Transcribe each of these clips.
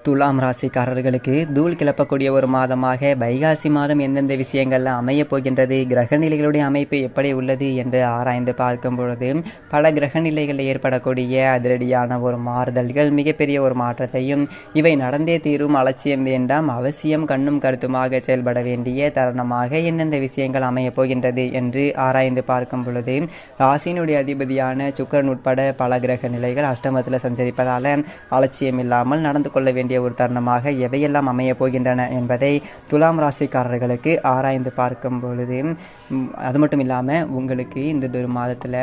துலாம் ராசிக்காரர்களுக்கு தூள் கிளப்பக்கூடிய ஒரு மாதமாக வைகாசி மாதம் எந்தெந்த விஷயங்கள்ல அமைய போகின்றது, கிரகநிலைகளுடைய அமைப்பு எப்படி உள்ளது என்று ஆராய்ந்து பார்க்கும் பொழுது பல கிரகநிலைகளில் ஏற்படக்கூடிய அதிரடியான ஒரு மாறுதல்கள் மிகப்பெரிய ஒரு மாற்றத்தையும், இவை நடந்தே தீரும், அலட்சியம் வேண்டாம், அவசியம் கண்ணும் கருத்துமாக செயல்பட வேண்டிய தருணமாக எந்தெந்த விஷயங்கள் அமைய போகின்றது என்று ஆராய்ந்து பார்க்கும் பொழுது ராசியினுடைய அதிபதியான சுக்கிரன் உட்பட பல கிரக நிலைகள் அஷ்டமத்தில் சஞ்சரிப்பதால அலட்சியம் இல்லாமல் நடந்து கொள்ள வேண்டிய ஒரு தருணமாக எவையெல்லாம் அமைய போகின்றன என்பதை துலாம் ராசிக்காரர்களுக்கு ஆராய்ந்து பார்க்கும் பொழுது, அது மட்டும் இல்லாமல் உங்களுக்கு இந்த ஒரு மாதத்தில்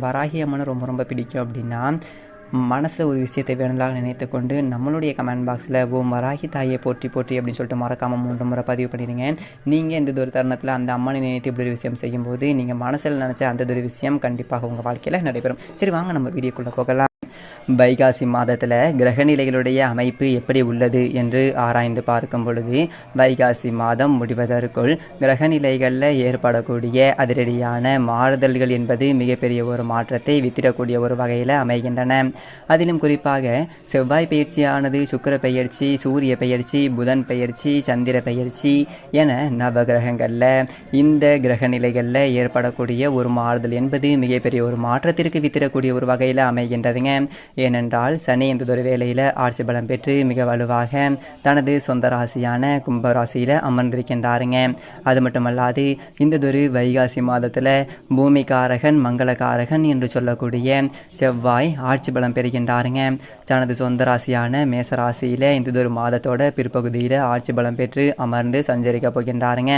வராகி அம்மனை ரொம்ப ரொம்ப பிடிக்கும் அப்படின்னா மனசில் ஒரு விஷயத்தை வேணும்லாம் நினைத்து கொண்டு நம்மளுடைய கமெண்ட் பாக்ஸில் ஓம் வராகி தாயை போற்றி போற்றி அப்படின்னு சொல்லிட்டு மறக்காமல் 3 முறை பதிவு பண்ணிடுங்க. நீங்கள் இந்த ஒரு தருணத்தில் அந்த அம்மனை நினைத்து இப்படி ஒரு விஷயம் செய்யும்போது நீங்கள் மனசில் நினச்ச அந்த ஒரு விஷயம் கண்டிப்பாக உங்கள் வாழ்க்கையில் நடைபெறும். சரி, வாங்க நம்ம வீடியோக்குள்ளே போகலாம். வைகாசி மாதத்தில் கிரகநிலைகளுடைய அமைப்பு எப்படி உள்ளது என்று ஆராய்ந்து பார்க்கும் பொழுது வைகாசி மாதம் முடிவதற்குள் கிரகநிலைகளில் ஏற்படக்கூடிய அதிரடியான மாறுதல்கள் என்பது மிகப்பெரிய ஒரு மாற்றத்தை வித்திடக்கூடிய ஒரு வகையில் அமைகின்றன. அதிலும் குறிப்பாக செவ்வாய் பயிற்சியானது சுக்கிர பயிற்சி, சூரிய பயிற்சி, புதன் பயிற்சி, சந்திர பயிற்சி என நவகிரகங்களில் இந்த கிரகநிலைகளில் ஏற்படக்கூடிய ஒரு மாறுதல் என்பது மிகப்பெரிய ஒரு மாற்றத்திற்கு வித்திடக்கூடிய ஒரு வகையில் அமைகின்றதுங்க. ஏனென்றால் சனி இந்த ஒரு வேளையில் ஆட்சி பலம் பெற்று மிக வலுவாக தனது சொந்த ராசியான கும்பராசியில் அமர்ந்திருக்கின்றாருங்க. அது மட்டுமல்லாது இந்த ஒரு வைகாசி மாதத்தில் பூமிகாரகன் மங்களகாரகன் என்று சொல்லக்கூடிய செவ்வாய் ஆட்சி பலம் பெறுகின்றாருங்க. தனது சொந்த ராசியான மேசராசியில் இந்த ஒரு மாதத்தோட பிற்பகுதியில் ஆட்சி பலம் பெற்று அமர்ந்து சஞ்சரிக்க போகின்றாருங்க.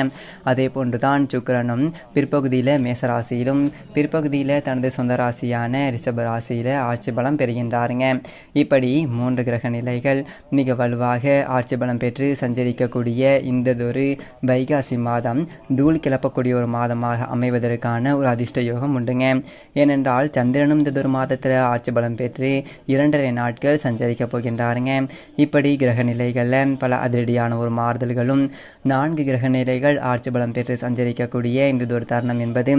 அதே போன்றுதான் சுக்கிரனும் பிற்பகுதியில் மேசராசியிலும் பிற்பகுதியில் தனது சொந்த ராசியான ரிஷப ராசியில் ஆட்சி பலம் பெறுகின்றாருங்க. இப்படி 3 கிரக நிலைகள் மிக வலுவாக ஆட்சி பலம் பெற்று சஞ்சரிக்கக்கூடிய இந்த ஒரு வைகாசி மாதம் தூள் கிளப்பக்கூடிய ஒரு மாதமாக அமைவதற்கான ஒரு அதிர்ஷ்ட யோகம் உண்டுங்க. ஏனென்றால் சந்திரனும் இந்த ஒரு மாதத்தில் ஆட்சி பலம் பெற்று 2.5 நாட்கள் சஞ்சரிக்க போகின்றாருங்க. இப்படி கிரக நிலைகளில் பல அதிரடியான ஒரு மாறுதல்களும் 4 கிரக நிலைகள் ஆட்சி பலம் பெற்று சஞ்சரிக்கக்கூடிய இந்த ஒரு தருணம் என்பது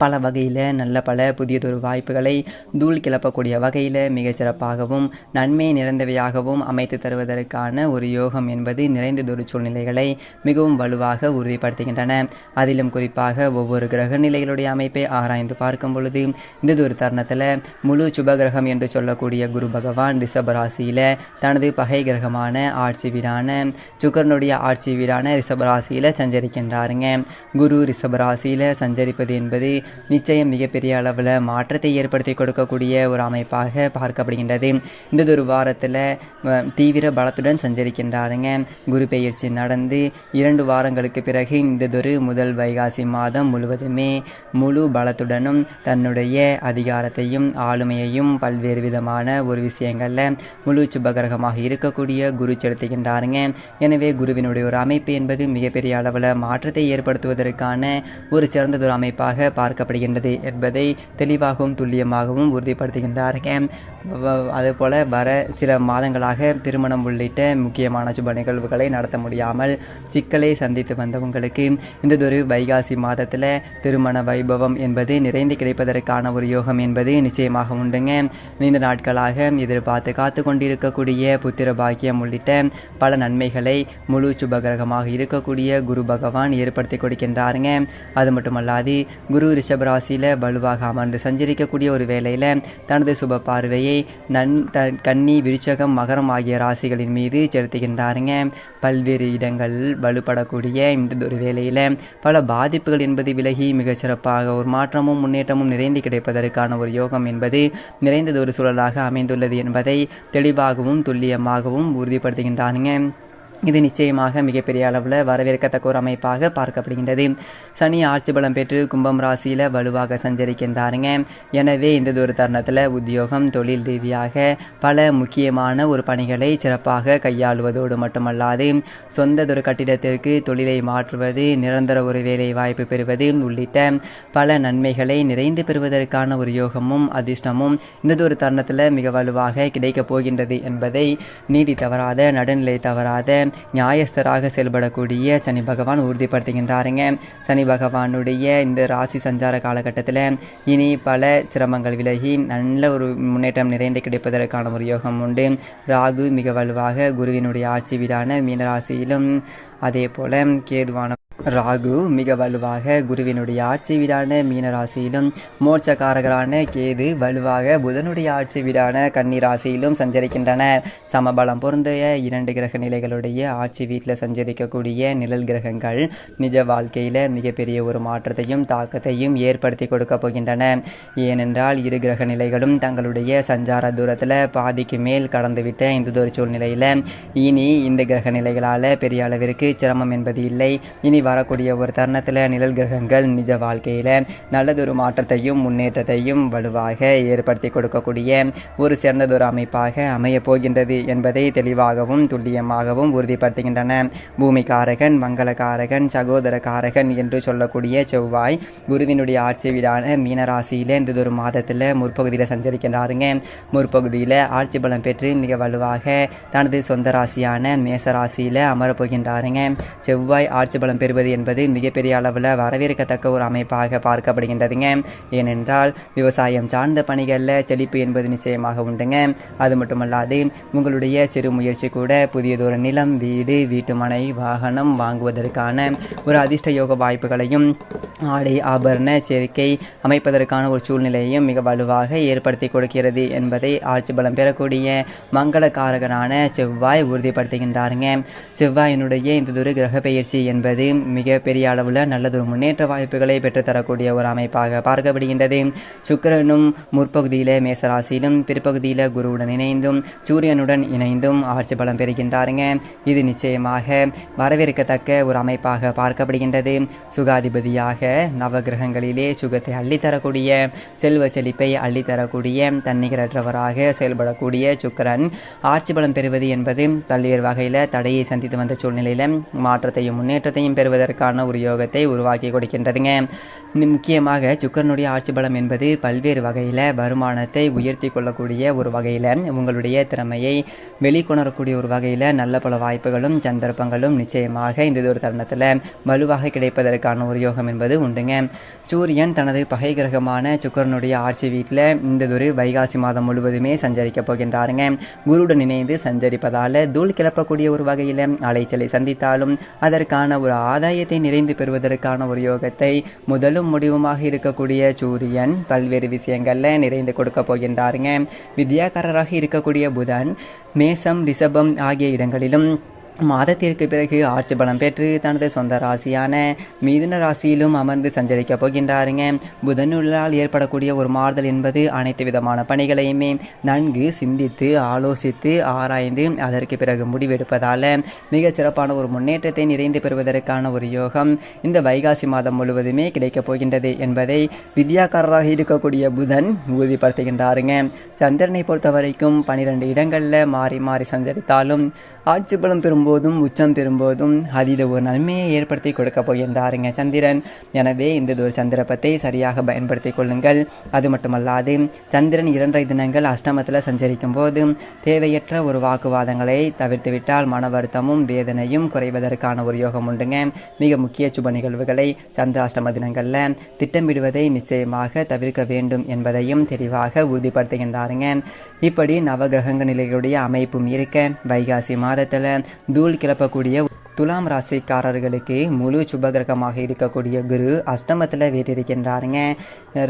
பல வகையில் பல புதியதொரு வாய்ப்புகளை தூள் கிளப்பக்கூடிய வகையில் மிகச்சிறப்பாகவும் நன்மை நிறைந்தவையாகவும் அமைத்து தருவதற்கான ஒரு யோகம் என்பது நிறைந்ததொரு சூழ்நிலைகளை மிகவும் வலுவாக உறுதிப்படுத்துகின்றன. அதிலும் குறிப்பாக ஒவ்வொரு கிரக நிலைகளுடைய அமைப்பை ஆராய்ந்து பார்க்கும் பொழுது இந்த ஒரு தருணத்தில் முழு சுபகிரகம் என்று சொல்லக்கூடிய குரு பகவான் ரிஷபராசியில் தனது பகை கிரகமான ஆட்சி வீடான சுக்கிரனுடைய ஆட்சி வீடான ரிஷபராசியில் சஞ்சரிக்கின்றாருங்க. குரு ரிஷபராசியில் சஞ்சரிப்பது என்பது நிச்சயம் மிகப்பெரிய அளவில் மாற்றத்தை ஏற்படுத்தி கொடுக்கக்கூடிய ஒரு அமைப்பாக பார்க்கப்படுகின்றது. இந்த ஒரு வாரத்தில் தீவிர பலத்துடன் சஞ்சரிக்கின்றாருங்க. குரு பெயர்ச்சி நடந்து 2 வாரங்களுக்கு பிறகு இந்த ஒரு முதல் வைகாசி மாதம் முழுவதுமே முழு பலத்துடனும் தன்னுடைய அதிகாரத்தையும் ஆளுமையையும் பல்வேறு விதமான ஒரு விஷயங்களில் முழு சுபகிரகமாக இருக்கக்கூடிய குரு செலுத்துகின்றாருங்க. எனவே குருவினுடைய ஒரு அமைப்பு என்பது மிகப்பெரிய அளவில் மாற்றத்தை ஏற்படுத்துவதற்கான ஒரு சிறந்ததொரு அமைப்பாக பார்க்கப்படுகின்றது என்பதை தெளிவாகவும் துல்லியமாகவும் உறுதிப்படுத்துகின்றார்கள். அதுபோல வர சில மாதங்களாக திருமணம் உள்ளிட்ட முக்கியமான சுப நிகழ்வுகளை நடத்த முடியாமல் சிக்கலை சந்தித்து வந்தவங்களுக்கு இந்த ஒரு வைகாசி மாதத்தில் திருமண வைபவம் என்பது நிறைந்து கிடைப்பதற்கான ஒரு யோகம் என்பது நிச்சயமாக உண்டுங்க. நீண்ட நாட்களாக எதிர்பார்த்து காத்து கொண்டிருக்கக்கூடிய புத்திர பாக்கியம் உள்ளிட்ட பல நன்மைகளை முழு சுபகிரகமாக இருக்கக்கூடிய குரு பகவான் ஏற்படுத்தி கொடுக்கின்றாருங்க. அது மட்டுமல்லாது குரு ரிஷபராசியில் வலுவாக அமர்ந்து சஞ்சரிக்கக்கூடிய ஒரு வேளையில் தனது சுப பார்வையை கன்னி, விருச்சகம், மகரம் ஆகிய ராசிகளின் மீது செலுத்துகின்றாருங்க. பல்வேறு இடங்களில் வலுப்படக்கூடிய இந்த ஒரு வேளையில் பல பாதிப்புகள் என்பது விலகி மிகச்சிறப்பாக ஒரு மாற்றமும் முன்னேற்றமும் நிறைந்து கிடைப்பதற்கான ஒரு யோகம் என்பது நிறைந்தது ஒரு சூழலாக அமைந்துள்ளது என்பதை தெளிவாகவும் துல்லியமாகவும் உறுதிப்படுத்துகின்றாருங்க. இது நிச்சயமாக மிகப்பெரிய அளவில் வரவேற்கத்தக்க ஒரு அமைப்பாக பார்க்கப்படுகின்றது. சனி ஆட்சி பலம் பெற்று கும்பம் ராசியில் வலுவாக சஞ்சரிக்கின்றாருங்க. எனவே இந்த ஒரு தருணத்தில் உத்தியோகம், தொழில் ரீதியாக பல முக்கியமான ஒரு பணிகளை சிறப்பாக கையாளுவதோடு மட்டுமல்லாது சொந்ததொரு கட்டிடத்திற்கு தொழிலை மாற்றுவது, நிரந்தர ஒரு வேலை வாய்ப்பு பெறுவது உள்ளிட்ட பல நன்மைகளை நிறைந்து பெறுவதற்கான ஒரு யோகமும் அதிர்ஷ்டமும் இந்த ஒரு தருணத்தில் மிக வலுவாக கிடைக்கப் போகின்றது என்பதை நீதி தவறாத, நடுநிலை தவறாத நியாயஸ்தராக செயல்படக்கூடிய சனி பகவான் உறுதிப்படுத்துகின்றாருங்க. சனி பகவானுடைய இந்த ராசி சஞ்சார காலகட்டத்தில் இனி பல சிரமங்கள் விலகி நல்ல ஒரு முன்னேற்றம் நிறைந்து கிடைப்பதற்கான ஒரு யோகம் உண்டு. ராகு மிக வலுவாக குருவினுடைய ஆட்சி வீடான மீனராசியிலும், அதே போல கேதுவான ராகு மிக வலுவாக குருவினுடைய ஆட்சி வீடான மீனராசியிலும், மோட்சக்காரகரான கேது வலுவாக புதனுடைய ஆட்சி வீடான கன்னிராசியிலும் சஞ்சரிக்கின்றனர். சமபலம் பொருந்திய 2 கிரக நிலைகளுடைய ஆட்சி வீட்டில் சஞ்சரிக்கக்கூடிய நிழல் கிரகங்கள் நிஜ வாழ்க்கையில் மிகப்பெரிய ஒரு மாற்றத்தையும் தாக்கத்தையும் ஏற்படுத்தி கொடுக்க போகின்றன. ஏனென்றால் 2 கிரக நிலைகளும் தங்களுடைய சஞ்சார தூரத்தில் பாதிக்கு மேல் கடந்துவிட்ட இந்த ஒரு சூழ்நிலையில் இனி இந்த கிரக நிலைகளால் பெரிய அளவிற்கு சிரமம் என்பது இல்லை. இனி வரக்கூடிய ஒரு தருணத்தில் நிழல் கிரகங்கள் நிஜ வாழ்க்கையில் நல்லதொரு மாற்றத்தையும் முன்னேற்றத்தையும் வலுவாக ஏற்படுத்தி கொடுக்கக்கூடிய ஒரு சிறந்ததொரு அமைப்பாக அமைய போகின்றது என்பதை தெளிவாகவும் துல்லியமாகவும் உறுதிப்படுத்துகின்றன. பூமிகாரகன், மங்களகாரகன், சகோதர காரகன் என்று சொல்லக்கூடிய செவ்வாய் குருவினுடைய ஆட்சி வீடான மீனராசியில் இந்த ஒரு மாதத்தில் முற்பகுதியில் சஞ்சரிக்கின்றாருங்க. முற்பகுதியில் ஆட்சி பலம் பெற்று மிக வலுவாக தனது சொந்த ராசியான மேசராசியில் அமரப்போகின்றாருங்க. செவ்வாய் ஆட்சி பலம் பெறுவது என்பது மிகப்பெரிய அளவில் வரவேற்கத்தக்க ஒரு அமைப்பாக பார்க்கப்படுகின்றதுங்க. ஏனென்றால் விவசாயம் சார்ந்த பணிகளில் செழிப்பு என்பது நிச்சயமாக உண்டுங்க. அது மட்டுமல்லாது உங்களுடைய சிறு முயற்சி கூட புதியதொரு நிலம், வீடு, வீட்டுமனை, வாகனம் வாங்குவதற்கான ஒரு அதிர்ஷ்ட யோக வாய்ப்புகளையும் ஆடை ஆபரண சேர்க்கை அமைப்பதற்கான ஒரு சூழ்நிலையையும் மிக வலுவாக ஏற்படுத்தி கொடுக்கிறது என்பதை ஆட்சி பலம் பெறக்கூடிய மங்களகாரகனான செவ்வாய் உறுதிப்படுத்துகின்றாருங்க. செவ்வாயினுடைய இந்த ஒரு கிரக பெயர்ச்சி என்பது மிக பெரிய அளவில் நல்லதொரு முன்னேற்ற வாய்ப்புகளை பெற்றுத்தரக்கூடிய ஒரு அமைப்பாக பார்க்கப்படுகின்றது. சுக்கிரனும் முற்பகுதியில் மேசராசியிலும், பிற்பகுதியில் குருவுடன் இணைந்தும் சூரியனுடன் இணைந்தும் ஆட்சி பலம் பெறுகின்றாருங்க. இது நிச்சயமாக வரவேற்கத்தக்க ஒரு அமைப்பாக பார்க்கப்படுகின்றது. சுகாதிபதியாக நவகிரகங்களிலே சுகத்தை அள்ளித்தரக்கூடிய, செல்வ செழிப்பை அள்ளித்தரக்கூடிய, தன்னிகரற்றவராக செயல்படக்கூடிய சுக்கிரன் ஆட்சி பலம் பெறுவது என்பது பல்வேறு வகையில் தடையை சந்தித்து வந்த சூழ்நிலையில் மாற்றத்தையும் முன்னேற்றத்தையும் பெறுவதற்கான ஒரு யோகத்தை உருவாக்கி கொடுக்கின்றதுங்க. முக்கியமாக சுக்கிரனுடைய ஆட்சி பலம் என்பது பல்வேறு வகையில் வருமானத்தை உயர்த்தி கொள்ளக்கூடிய ஒரு வகையில், உங்களுடைய திறமையை வெளிக்கொணரக்கூடிய ஒரு வகையில் நல்ல பல வாய்ப்புகளும் சந்தர்ப்பங்களும் நிச்சயமாக இந்த ஒரு தருணத்தில் வலுவாக கிடைப்பதற்கான ஒரு யோகம் என்பது உண்டுங்க. சூரியன் தனது பகை கிரகமான சுக்கிரனுடைய ஆட்சி வீட்டில் இந்த ஒரு வைகாசி மாதம் முழுவதுமே சஞ்சரிக்க போகின்றாருங்க. குருடன் இணைந்து சஞ்சரிப்பதால் தூள் கிளப்பக்கூடிய ஒரு வகையில் அலைச்சலை சந்தித்தாலும் அதற்கான ஒரு ஆதாயத்தை நிறைந்து பெறுவதற்கான ஒரு யோகத்தை முதலும் முடிவுமாக இருக்கக்கூடிய சூரியன் பல்வேறு விஷயங்கள்ல நிறைந்து கொடுக்க போகின்றாருங்க. வித்யாகாரராக இருக்கக்கூடிய புதன் மேசம், ரிஷபம் ஆகிய இடங்களிலும் மாதத்திற்கு பிறகு ஆட்சி பலம் பெற்று தனது சொந்த ராசியான மிதுன ராசியிலும் அமர்ந்து சஞ்சரிக்க போகின்றாருங்க. புதனுள்ளால் ஏற்படக்கூடிய ஒரு மாறுதல் என்பது அனைத்து விதமான பணிகளையுமே நன்கு சிந்தித்து ஆலோசித்து ஆராய்ந்து அதற்கு பிறகு முடிவெடுப்பதால் மிகச் சிறப்பான ஒரு முன்னேற்றத்தை நிறைந்து பெறுவதற்கான ஒரு யோகம் இந்த வைகாசி மாதம் முழுவதுமே கிடைக்கப் போகின்றது என்பதை வித்யாக்காரராக இருக்கக்கூடிய புதன் உறுதிப்படுத்துகின்றாருங்க. சந்திரனை பொறுத்த வரைக்கும் 12 இடங்களில் மாறி மாறி சஞ்சரித்தாலும் ஆட்சி பலம் பெறும்போதும் உச்சம் பெறும்போதும் அதீத ஒரு நன்மையை ஏற்படுத்தி கொடுக்க போகின்றாருங்க சந்திரன். எனவே இந்த ஒரு சந்திரப்பத்தை சரியாக பயன்படுத்திக் கொள்ளுங்கள். அது மட்டுமல்லாது சந்திரன் 2 தினங்கள் அஷ்டமத்தில் சஞ்சரிக்கும் போது தேவையற்ற ஒரு வாக்குவாதங்களை தவிர்த்துவிட்டால் மன வருத்தமும் வேதனையும் குறைவதற்கான ஒரு யோகம் உண்டுங்க. மிக முக்கிய சுப நிகழ்வுகளை சந்திர அஷ்டம தினங்களில் திட்டமிடுவதை நிச்சயமாக தவிர்க்க வேண்டும் என்பதையும் தெளிவாக உறுதிப்படுத்துகின்றாருங்க. இப்படி நவகிரக நிலைகளுடைய அமைப்பும் இருக்க வைகாசி மாதத்தில் தூள் கிளப்பக்கூடிய துலாம் ராசிக்காரர்களுக்கு முழு சுபகிரகமாக இருக்கக்கூடிய குரு அஷ்டமத்தில் வீட்டிருக்கின்றாருங்க.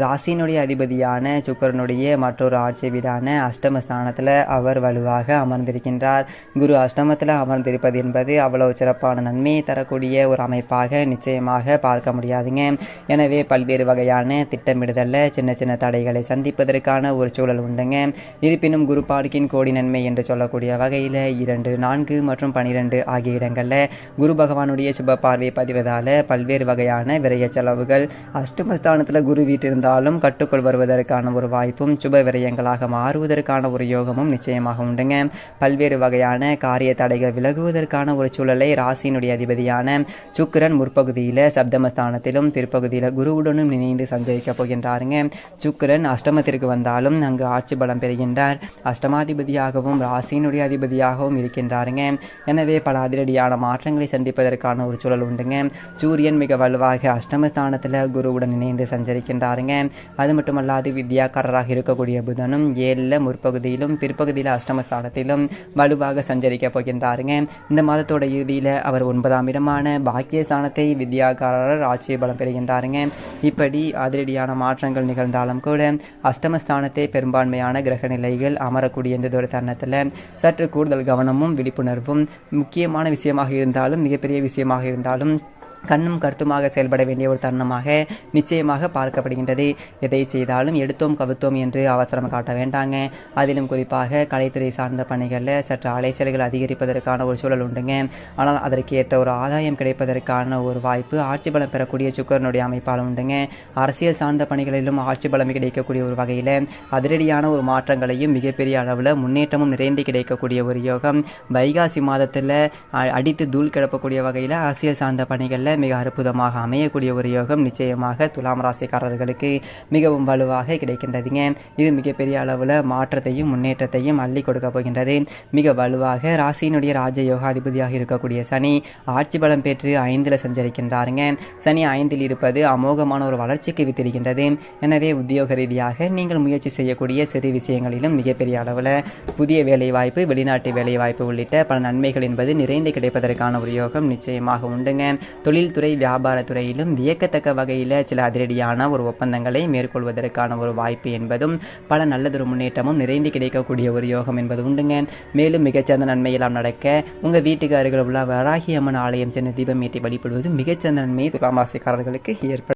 ராசியினுடைய அதிபதியான சுக்கிரனுடைய மற்றொரு ஆட்சி வீடான அஷ்டம ஸ்தானத்தில் அவர் வலுவாக அமர்ந்திருக்கின்றார். குரு அஷ்டமத்தில் அமர்ந்திருப்பது என்பது அவ்வளவு சிறப்பான நன்மையை தரக்கூடிய ஒரு அமைப்பாக நிச்சயமாக பார்க்க முடியாதுங்க. எனவே பல்வேறு வகையான திட்டமிடுதலில் சின்ன சின்ன தடைகளை சந்திப்பதற்கான ஒரு சூழல் உண்டுங்க. இருப்பினும் குரு பார்க்கின் கோடி நன்மை என்று சொல்லக்கூடிய வகையில் 2, 4 மற்றும் 12 ஆகிய இடங்களில் குரு பகவானுடைய சுப பார்வை பதிவதால் பல்வேறு வகையான விரய செலவுகள், அஷ்டமஸ்தானத்தில் குரு வீட்டிருந்தாலும் கட்டுக்குள் வருவதற்கான ஒரு வாய்ப்பும் சுப விரயங்களாக மாறுவதற்கான ஒரு யோகமும் நிச்சயமாக உண்டுங்க. பல்வேறு வகையான காரிய தடைகள் விலகுவதற்கான ஒரு சூழலை ராசியினுடைய அதிபதியான சுக்கிரன் முற்பகுதியில் சப்தமஸ்தானத்திலும் பிற்பகுதியில் குருவுடனும் இணைந்து சஞ்சரிக்க போகின்றாருங்க. சுக்கிரன் அஷ்டமத்திற்கு வந்தாலும் அங்கு ஆட்சி பலம் பெறுகின்றார். அஷ்டமாதிபதியாகவும் ராசியினுடைய அதிபதியாகவும் இருக்கின்றாருங்க. எனவே பல அதிரடியான மாற்றங்களை சந்திப்பதற்கான ஒரு சூழல் உண்டுங்க. சூரியன் மிக வலுவாக அஷ்டமஸ்தானத்தில் குருவுடன் இணைந்து சஞ்சரிக்கின்றாருங்க. அது மட்டுமல்லாது வித்யாக்காரராக இருக்கக்கூடிய புதனும் 7ல் முற்பகுதியிலும் பிற்பகுதியில் அஷ்டமஸ்தானத்திலும் வலுவாக சஞ்சரிக்க போகின்றாருங்க. இந்த மாதத்தோட இறுதியில் அவர் 9ஆம் இடமான பாக்கியஸ்தானத்தை வித்யாக்காரர் ஆட்சி பலம் பெறுகின்றாருங்க. இப்படி அதிரடியான மாற்றங்கள் நிகழ்ந்தாலும் கூட அஷ்டமஸ்தானத்தை பெரும்பான்மையான கிரக நிலைகள் அமரக்கூடிய இந்த ஒரு தருணத்தில் சற்று கூடுதல் கவனமும் விழிப்புணர்வும் முக்கியமான விஷயமாக இருந்தாலும் மிகப்பெரிய விஷயமாக இருந்தாலும் கண்ணும் கருத்துமாக செயல்பட வேண்டிய ஒரு தருணமாக நிச்சயமாக பார்க்கப்படுகின்றது. எதை செய்தாலும் எடுத்தோம் கவுத்தோம் என்று அவசரம் காட்ட வேண்டாங்க. அதிலும் குறிப்பாக கலைத்துறை சார்ந்த பணிகளில் சற்று அலைச்சல்கள் அதிகரிப்பதற்கான ஒரு சூழல் உண்டுங்க. ஆனால் அதற்கு ஏற்ற ஒரு ஆதாயம் கிடைப்பதற்கான ஒரு வாய்ப்பு ஆட்சி பலம் பெறக்கூடிய சுக்கிரனுடைய அமைப்பால் உண்டுங்க. அரசியல் சார்ந்த பணிகளிலும் ஆட்சி பலம் கிடைக்கக்கூடிய ஒரு வகையில் அதிரடியான ஒரு மாற்றங்களையும் மிகப்பெரிய அளவில் முன்னேற்றமும் நிறைந்து கிடைக்கக்கூடிய ஒரு யோகம் வைகாசி மாதத்தில் அடித்து தூள் கிளப்பக்கூடிய வகையில் அரசியல் சார்ந்த பணிகளில் மிக அற்புதமாக அமையக்கூடிய ஒரு யோகம் நிச்சயமாக துலாம் ராசிக்காரர்களுக்கு மிகவும் வலுவாக கிடைக்கின்றதுங்க. இது மிகப்பெரிய அளவில் மாற்றத்தையும் முன்னேற்றத்தையும் அள்ளி கொடுக்க போகின்றது. மிக வலுவாக ராசியினுடைய ராஜ யோகாதிபதியாக இருக்கக்கூடிய சனி ஆட்சி பலம் பெற்று 5ல் சஞ்சரிக்கின்றாருங்க. சனி 5ல் இருப்பது அமோகமான ஒரு வளர்ச்சிக்கு வித்திருக்கின்றது. எனவே உத்தியோக ரீதியாக நீங்கள் முயற்சி செய்யக்கூடிய சிறு விஷயங்களிலும் மிகப்பெரிய அளவில் புதிய வேலைவாய்ப்பு, வெளிநாட்டு வேலைவாய்ப்பு உள்ளிட்ட பல நன்மைகள் என்பது நிறைந்து கிடைப்பதற்கான ஒரு யோகம் நிச்சயமாக உண்டுங்க. தொழில்துறை வியாபாரத்துறையிலும் வியக்கத்தக்க வகையில் சில அதிரடியான ஒரு ஒப்பந்தங்களை மேற்கொள்வதற்கான ஒரு வாய்ப்பு என்பதும் பல நல்லதொரு முன்னேற்றமும் நிறைந்து கிடைக்கக்கூடிய ஒரு யோகம் என்பது உண்டுங்க. மேலும் மிகச்சிறந்த நன்மையெல்லாம் நடக்க உங்கள் வீட்டுக்கு அருகில் உள்ள வராகி அம்மன் ஆலயம் சென்று தீபம் ஏற்றி வழிபடுவது மிகச்சிறந்த நன்மையை துலாம் ராசிக்காரர்களுக்கு ஏற்படும்.